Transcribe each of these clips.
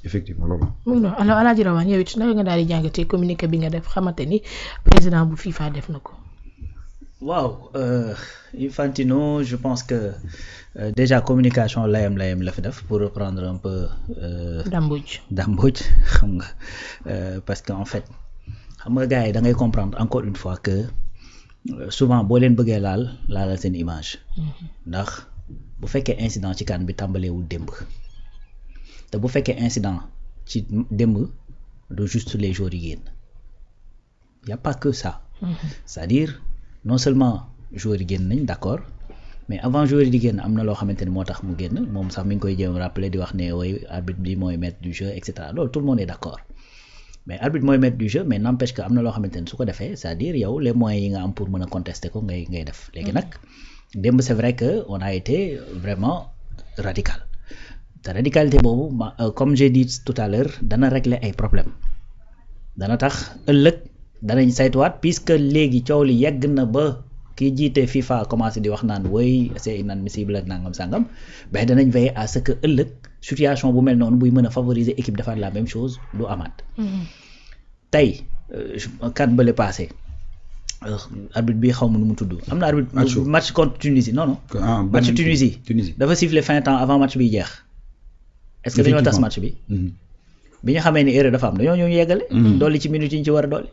effectivement loolu. non alors Aladji Rawane yow it naka nga daal di jàngatee communiqué bi nga def xamante ni président bu FIFA def na ko. waaw Infantino je pense que déjà communication layam la fi def pour reprendre un peu. Dambodj xam nga parce que en fait xam nga gars yi da ngay comprendre encore une fois que souvent boo leen bëggee laalal seen image. ndax bu fekkee incident ci CAN bi tàmbaleewul démb te bu fekkee incident ci démb du juste les joueurs yi génn y a pas que ça. c'est-à-dire non seulement joueurs yi génn nañ d'accord mais avant joueurs yi di génn am na loo xamante ni moo tax mu génn moom sax mi ngi koy jéem rappeler di wax ne way arbitre bi mooy maître du jeu et cetera loolu tout le monde est d'accord mais arbitre mooy maître du jeu mais n'empêche que am na loo xamante ni su ko defee c'est-à-dire yow les moyens yi nga am pour mën a contester ko ngay def léegi nag démb c'est vrai que on a été vraiment radical te radicalité boobu comme j'ai dit tout à l'heure dana régler ay problèmes dana tax ëllëg danañ saytuwaat puisque léegi coow li yegg na ba kii jiite FIFA commencé di wax naan woy c'est inadmissible ak nangam sangam mais danañ veiller à ce que ëllëg situation bu mel noonu buy mën a favoriser équipe defaat la même chose du amaat. tey kan bële passé arbitre bi xaw ma nu mu tudd am na arbitre match contre Tunisie non match Tunisie dafa siffler fin temps avant match bi jeex est-ce que dañoo tas match bi bi ñu xamee ni erreur dafa am dañoo ñëw ñu yeggale dolli ci minutes yi ñu ci war a dolli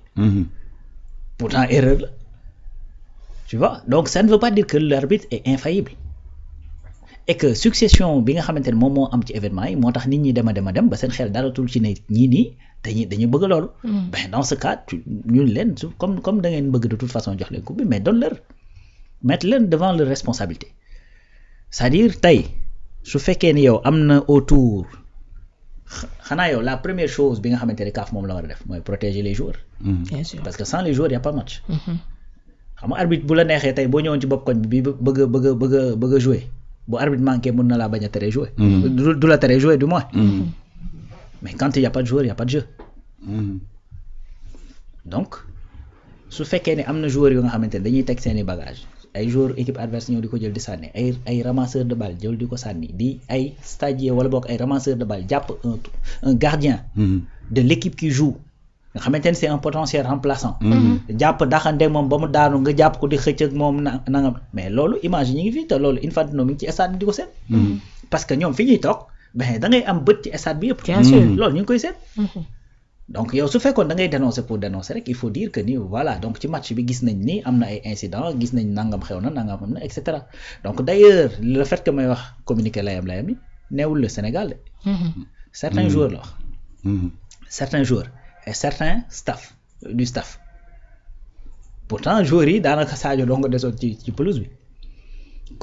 pourtant erreur la tu vois donc ça ne veut pas dire que l'arbitre est infaillible et que succession bi nga xamante ne moom moo am ci événement yi moo tax nit ñi dem ba seen xel dalatul ci ne ñii nii dañuy bëgg loolu ben dans ce cas ñun leen comme da ngeen bëgg de toute façon jox leen coupe bi mais donne leur mettre leen devant leur responsabilité c'est-à-dire tey su fekkee ni yow am na autour xanaa yow la première chose bi nga xamante ne CAF moom la war a def mooy protéger les joueurs parce que sans les joueurs y a pas match xam nga arbitre bu la neexee tey boo ñëwoon ci bopp koñ bi bëgg a jouer bu arbitre manqué mën na laa bañ a tere jouer du la tere jouer du moins mais quand il y a pas de joueur il y a pas de jeu donc su fekkee ne am na joueurs yu nga xamante ne dañuy teg seeni bagage ay joueurs équipe adverse ñëw di ko jël di sànni ay ramasseur de balle jël di ko sànni di ay stagiaire wala boog ay ramasseur de balle jàpp un gardien de l'équipe qui joue nga xamante ne c'est un potentiel remplaçant jàpp daxande moom ba mu daanu nga jàpp ko di xëcc ak moom nangam mais loolu image yi ñu ngi fi te loolu Infantino mi ngi ci stade bi di ko seet parce que ñoom fi ñuy toog ben da ngay am bët ci stade bi yëpp bien sûr loolu ñu ngi koy seet donc yow su fekkoon da ngay dénoncer pour dénoncer rek il faut dire que ni voilà donc ci match bi gis nañ ni am na ay incidents gis nañ nangam xew na nangam am na et cetera donc d'ailleurs le fait que may wax communiquer layam yi neewul le Sénégal de certains joueurs la wax certains joueurs et certains staff du staff pourtant joueurs yi daanaka Sadio doo nga desoon ci pelouse bi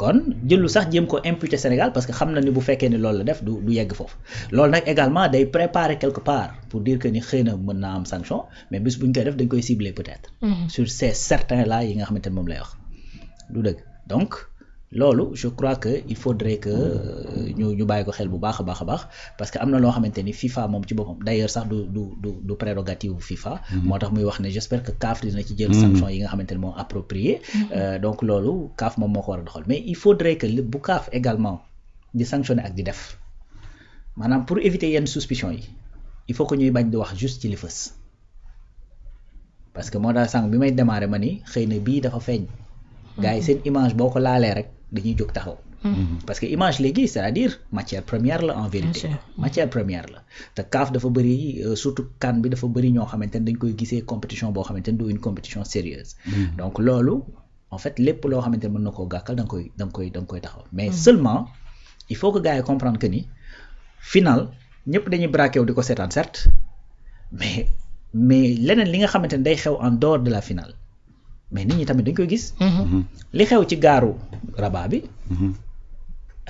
kon jëlu sax jéem ko imputer Sénégal parce que xam na ni bu fekkee ni loolu la def du yegg foofu loolu nag également day préparer quelque part pour dire que ni xëy na mën naa am sanction mais bis bu ñu koy def dañ koy cibler peut-être sur ces certains là yi nga xamante ne moom lay wax du dëgg donc loolu je crois que il faudrait que ñu bàyyi ko xel bu baax a baax parce que am na loo xamante ni FIFA moom ci boppam d'ailleurs sax du prérogative FIFA moo tax muy wax ne j'espère que CAF dina ci jël sanction yi nga xamante ne moom approprié donc loolu CAF moom moo ko war a doxal mais il faudrait que bu CAF également di sanctionner ak di def maanaam pour éviter yenn suspicion yi il faut que ñuy bañ di wax juste ci li fës parce que moo daal sànq bi may démarrer ma ni xëy na bii dafa feeñ gars yi seen image boo ko laalee rek dañuy jóg taxaw parce que image léegi c'est-à-dire matière première la en vérité matière première la te CAF dafa bëri surtout CAN bi dafa bëri ñoo xamante ne dañ koy gisee compétition boo xamante ne du une compétition sérieuse donc loolu en fait lépp loo xamante ne mën na koo gàkkal da nga koy taxaw mais seulement il faut que gars yi comprendre que ni final ñëpp dañuy braqué wu di ko seetaan certes mais leneen li nga xamante ne day xew en dehors de la finale mais nit ñi tamit dañ koy gis li xew ci gaaru Rabat bi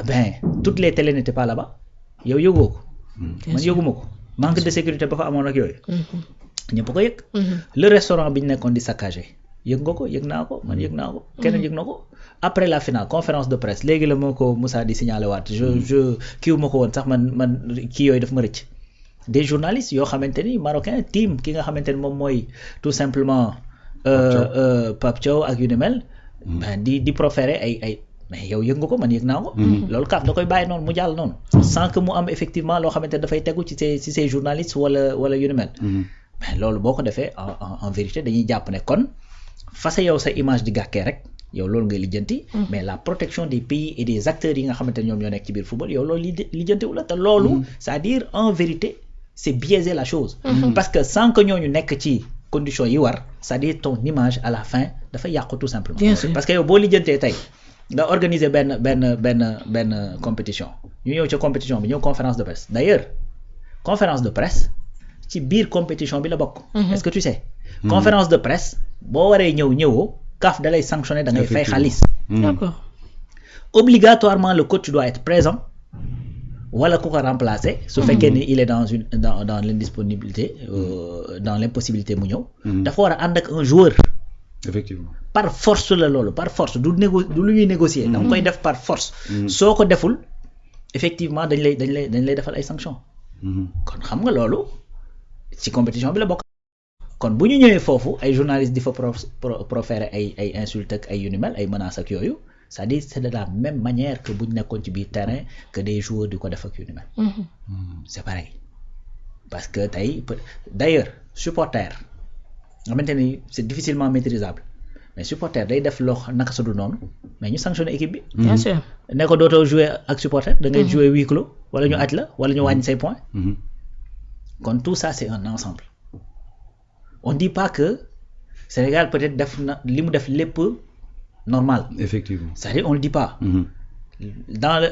ben toutes les télés n'étaient pas là-bas yow yëgoo ko man yëguma ko manque de sécurité ba fa amoon ak yooyu ñëpp ko yëg le restaurant bi ñu nekkoon di saccagé yëg nga ko yëg naa ko man yëg naa ko keneen yëg na ko après la finale conférence de presse léegi la moo ko Moussa di signalé waat je kiiwu ma ko woon sax man kii yooyu daf ma rëcc des journalistes yoo xamante ni marocain team ki nga xamante ni moom mooy tout simplement Pape Thiaw ak yu ni mel di proférer ay mais yow yëg nga ko man yëg naa ko. loolu CAF da koy bàyyi noonu mu jàll noonu. sans que mu am effectivement loo xamante ne dafay tegu ci ces journalistes wala yu ni mel. mais loolu boo ko defee en vérité dañuy jàpp ne kon fase yow sa image di gàkkee rek yow loolu ngay lijjanti. mais la protection des pays et des acteurs yi nga xamante ne ñoom ñoo nekk ci biir football yow loolu lijjantiwu la te loolu. c'est-à-dire en vérité c'est biaiser la chose. parce que sans que ñooñu nekk ci conditions yi war c'est-à-dire ton image à la fin dafa yàqu tout simplement. Bien sûr. parce que yow boo lijjantee tey. nga organiser benn compétition ñu ñëw ca compétition bi ñëw conférence de presse d'ailleurs conférence de presse ci biir compétition bi la bokk. est-ce que tu sais. conférence de presse boo waree ñëwoo CAF da lay sanctionner da ngay fay xaalis. d'accord. obligatoirement le coach doit être présent wala ku ko remplacer. su fekkee ni il est dans l'indisponibilité dans l'impossibilité mu ñëw. dafa war a ànd ak un joueur. effectivement. par force la loolu par force du lu ñuy négocier. da nga koy def par force. soo ko deful effectivement dañ lay defal ay sanctions. kon xam nga loolu ci compétition bi la bokk. kon bu ñu ñëwee foofu ay journalistes di fa proférer ay insultes ak ay yu ni mel ay menaces ak yooyu c'est-à-dire c'est de la même manière que bu ñu nekkoon ci biir terrain que des joueurs di ko def ak yu ni mel. c'est pareil parce que tey d'ailleurs supporter nga xamante ni c'est difficilement maîtrisable mais supporter day def loo naka sa du noonu mais ñu sanctionner équipe bi. bien sûr. ne ko dootoo jouer ak supporter da ngay jouer huis clos wala ñu aj la wala ñu wàññi say points. kon tout ça c'est un ensemble. on dit pas que Sénégal peut-être def na li mu def lépp normal. effectivement. c'est-à-dire on le dit pas.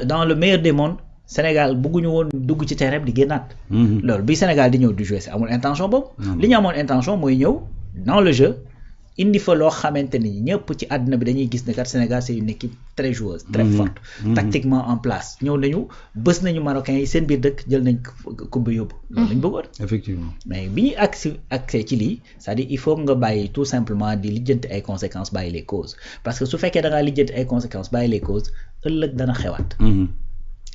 dans le meilleur des mondes Sénégal bëgguñu woon dugg ci terrain bi di génnaat. loolu bi Sénégal di ñëw di jouer c'est amul intention boobu. li ñu amoon intention mooy ñëw dans le jeu indi fa loo xamante ni ñëpp ci àdduna bi dañuy gis ne kat Sénégal c'est une équipe très joueuse. très forte. tactiquement en place ñëw nañu bës nañu Marocains yi seen biir dëkk jël nañ coupe bi yóbbu. loolu lañ bëggoon. effectivement. mais bi ñuy accès ci lii c'est-à-dire il faut nga bàyyi tout simplement di lijjanti ay conséquences bàyyi les causes parce que su fekkee da ngaa lijjanti ay conséquences bàyyi les causes ëllëg dana xewaat.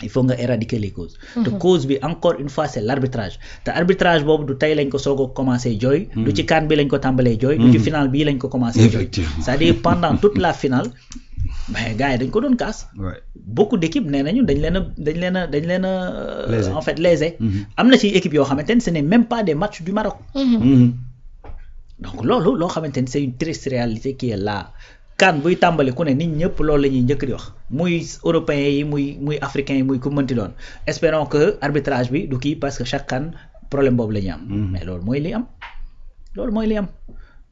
il faut nga éradiquer les causes. te cause bi encore une fois c'est l'arbitrage te arbitrage boobu du tey lañ ko soog a commencé jooy. du ci CAN bi lañ ko tàmbalee jooy. du ci final bii lañ ko commencé jooy. c'est-à-dire pendant toute la finale mais gars yi dañ ko doon kaas. beaucoup d'équipes nee nañu dañ leen a en fait lésé. am na ci équipe yoo xamante ne ce n'est même pas des matchs du Maroc. donc loolu loo xamante ne c'est une triste réalité qui est là. CAN buy tàmbali ku ne nit ñëpp loolu la ñuy njëkk di wax muy européens yi muy africains yi muy ku mënti doon espérons que arbitrage bi du kii parce que chaque CAN problème boobu la ñuy am. mais loolu mooy li am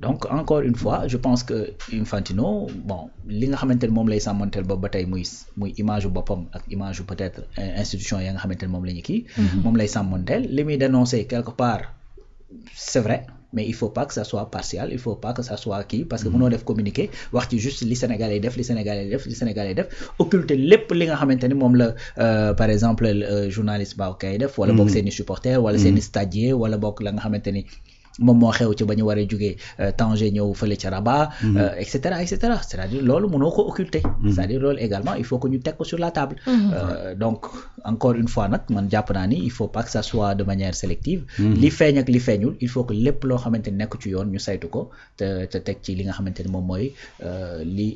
donc encore une fois je pense que Infantino bon li nga xamante ne moom lay sàmmanteel boobu ba tey muy image yu boppam ak image yu peut-être institution ya nga xamante ne moom la ñu kii. moom lay sàmmanteel li muy dénoncer quelque part c'est vrai. mais il faut pas que ça soit partial il faut pas que ça soit kii parce que mënoo def communiqué wax ci juste li Sénégalais def occulter lépp li nga xamante ni moom la par exemple journaliste Baoukay def wala boog seeni supporters wala seeni stadiers wala boog la nga xamante ni moom moo xew ci ba ñu war a jógee Tanger ñëw fële ca Rabat et cetera c'est-à-dire loolu mënoo ko occulter c'est-à-dire loolu également il faut que ñu teg ko sur la table donc encore une fois nag man jàpp naa ni il faut pas que ça soit de manière sélective li feeñ ak li feeñul il faut que lépp loo xamante ni nekk ci yoon ñu saytu ko te teg ci li nga xamante ni moom mooy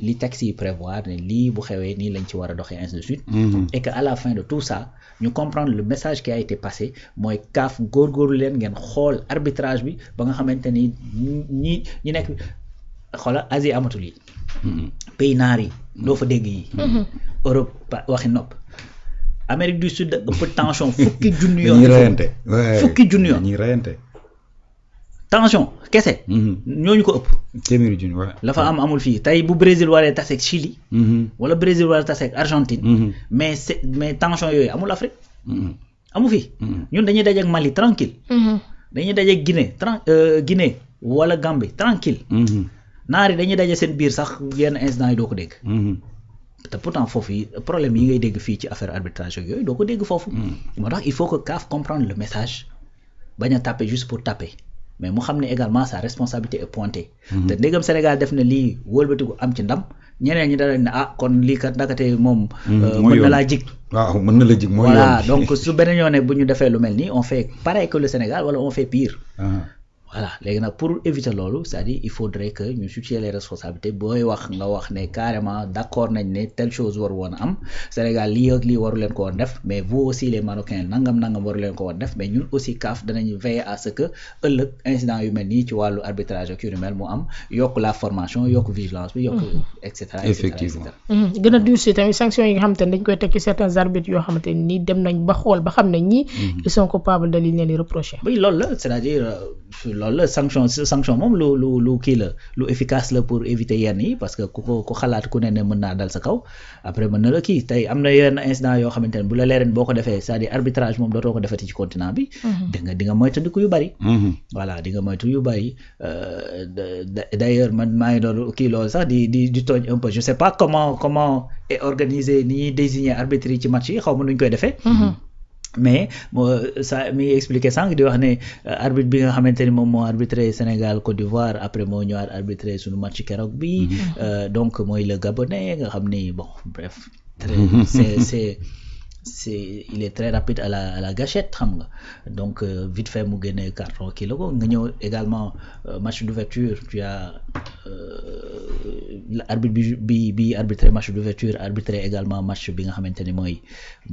li texte yi prévoir ne lii bu xewee nii lañ ci war a doxee ainsi de suite et que à la fin de tout ça ñu comprendre le message qui a été passé mooy CAF góorgóorlu leen ngeen xool arbitrage bi ba nga xamante ni ñi nekk xoola Asie amatul yi pays naar yi doo fa dégg yi Europe waxi nopp Amérique du Sud ëpp tension fukki junni yoon ñuy reyante tension kese ñooñu ko ëpp téeméeri junni la fa amul fii tey bu Brésil waree taseeg Chili wala Brésil waree taseeg Argentine mais tension yooyu amul Afrique amu fi ñun dañuy dajeeg Mali tranquille dañuy dajeeg Guinée wala Gambie tranquille naar yi dañuy daje seen biir sax yenn instant yi doo ko dégg te pourtant foofu yi problème yi ngay dégg fii ci affaire arbitrage ak yooyu doo ko dégg foofu moo tax il faut que CAF comprendre le message bañ a taper juste pour taper mais mu xam ne également sa responsabilité est pointée te ndégam Sénégal def na lii wëlbatiku am ci ndam ñeneen ñi dara ne kon lii kat ndakate moom mën na laa jig waaw mën na la jig mooy voilà donc su beneen yoon bu ñu defee lu mel nii on fait pareil que le Sénégal wala on fait pire voilà léegi nag pour éviter loolu c'est-à-dire il faudrait que ñu situer les responsabilités booy wax nga wax ne carrément d'accord nañ ne telle chose waru woon am Sénégal lii ak lii waru leen ko woon def mais vous aussi les Marocains nangam waru leen ko woon def mais ñun aussi CAF danañu veiller à ce que ëllëg incident yu mel nii ci wàllu arbitrage ak yu ni mel mu am yokk la formation yokk vigilance bi yokk et cetera effectivement gën a durcir tamit sanction yi nga xamante ne dañ koy teg ci certains arbitres yoo xamante ni dem nañ ba xool ba xam ne ñii ils sont coupables de li leen di reprocher. oui loolu la c'est-à-dire loolu la sanction moom lu kii la lu efficace la pour éviter yenn yi parce que ku xalaat ku ne mën naa dal sa kaw après mën na la kii tey am na yenn incident yoo xamante ne bu la leereen boo ko defee c'est-à-dire arbitrage moom dootoo ko defati ci continent bi di nga moytandiku yu bari voilà di nga moytu yu bari d'ailleurs man maa ngi doon kii loolu sax di tooñ un peu je sais pas comment est organisé ni ñuy désigner arbitre yi ci match yi xaw ma nuñ koy defee mais ça mi expliqué sànq di wax ne arbitre bi nga xamante ni moom moo arbitré Sénégal Côte d'Ivoire après moo ñëwaat arbitré suñu match keroog bi donc mooy le Gabonais nga xam ni bon bref c'est il est très rapide à la gâchette xam nga donc vite fait mu génne carton kii la ko nga ñëw également match d'ouverture tu as l'arbitre bi arbitré match d'ouverture arbitré également match bi nga xamante ni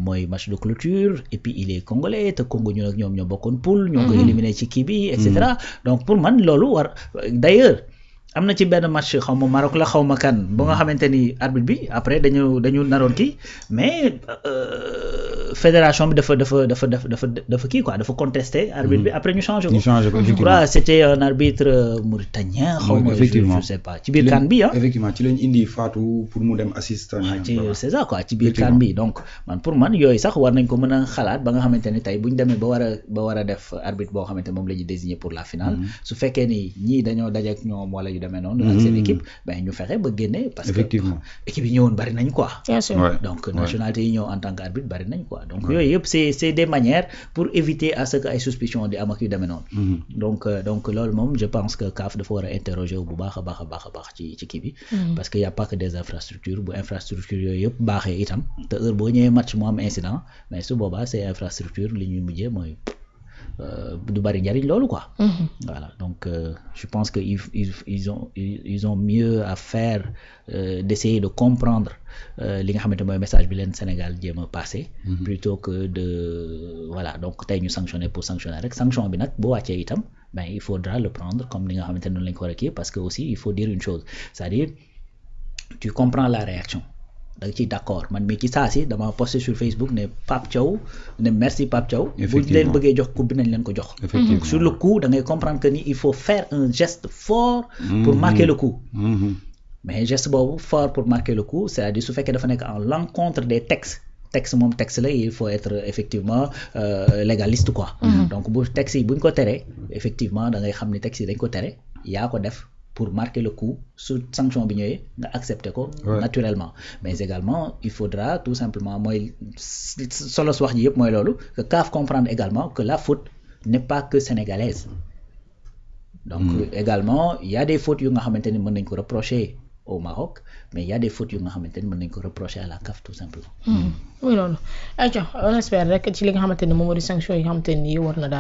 mooy match de clôture et puis il est congolais te Congo ñun ak ñoom ñoo bokkoon poule ñoo ko éliminé ci kii bi et cetera donc pour man loolu war d'ailleurs am na ci benn match xaw ma Maroc la xaw ma kan ba nga xamante ni arbitre bi après dañu naroon kii mais fédération bi dafa kii quoi dafa contester arbitre bi après ñu changé ko je crois c'était un arbitre mauritanien xaw ma je sais pas ci biir CAN bi effectivement ci lañ indi Fatou pour mu dem assistant c'est ça quoi ci biir CAN bi donc man pour man yooyu sax war nañ ko mën a xalaat ba nga xamante ni tey bu ñu demee ba war a def arbitre boo xamante moom la ñuy désigner pour la finale su fekkee ni ñii dañoo daje ak ñoom wala demee noonu ak seen équipe ben ñu fexe ba génne parce que équipe yi ñëwoon bari nañ quoi donc nationalité yi ñëw en tant qu'arbitre bari nañ quoi donc yooyu yëpp c'est des manières pour éviter à ce que ay suspicion di am ak yu demee noonu donc loolu moom je pense que CAF dafa war a interroger bu baax a baax ci kii bi parce que y a pas que des infrastructures bu infrastructure yooyu yëpp baaxee itam te heure boo ñëwee match mu am incident mais su boobaa c'est infrastructure li ñuy mujjee mooy du bari njariñ loolu quoi voilà donc je pense que ils ont mieux à faire d'essayer de comprendre li nga xamante mooy message bi leen Sénégal jéem a passé plutôt que de voilà donc tey ñu sanctionner pour sanctionner rek sanction bi nag bu wàccee itam ben il faudra le prendre comme li nga xamante noonu lañ ko war a kii parce que aussi il faut dire une chose c'est-à-dire tu comprends la réaction da nga ciy d'accord man mii ci saa si dama posté sur Facebook ne Pape Thiaw ne merci Pape Thiaw bu leen bëggee jox coupe bi nañ leen ko jox sur le coup da ngay comprendre que ni il faut faire un geste fort pour marquer le coup mais geste boobu fort pour marquer le coup c'est-à-dire su fekkee dafa nekk en l'encontre des texte moom texte la il faut être effectivement légaliste quoi donc bu texte yi buñ ko teree effectivement da ngay xam ni texte yi dañ ko tere yaa ko def pour marquer le coup su sanction bi ñëwee nga accepter ko naturellement mais également il faudra tout simplement mooy solo wax ji yëpp mooy loolu que CAF comprendre également que la faute n'est pas que sénégalaise donc également il y a des fautes yu nga xamante ni mën nañ ko reprocher au Maroc mais il y a des fautes yu nga xamante ni mën nañ ko reprocher à la CAF tout simplement oui loolu ayca on espère rek ci li nga xamante ni moom moo di sanction yi nga xamante ni war na daal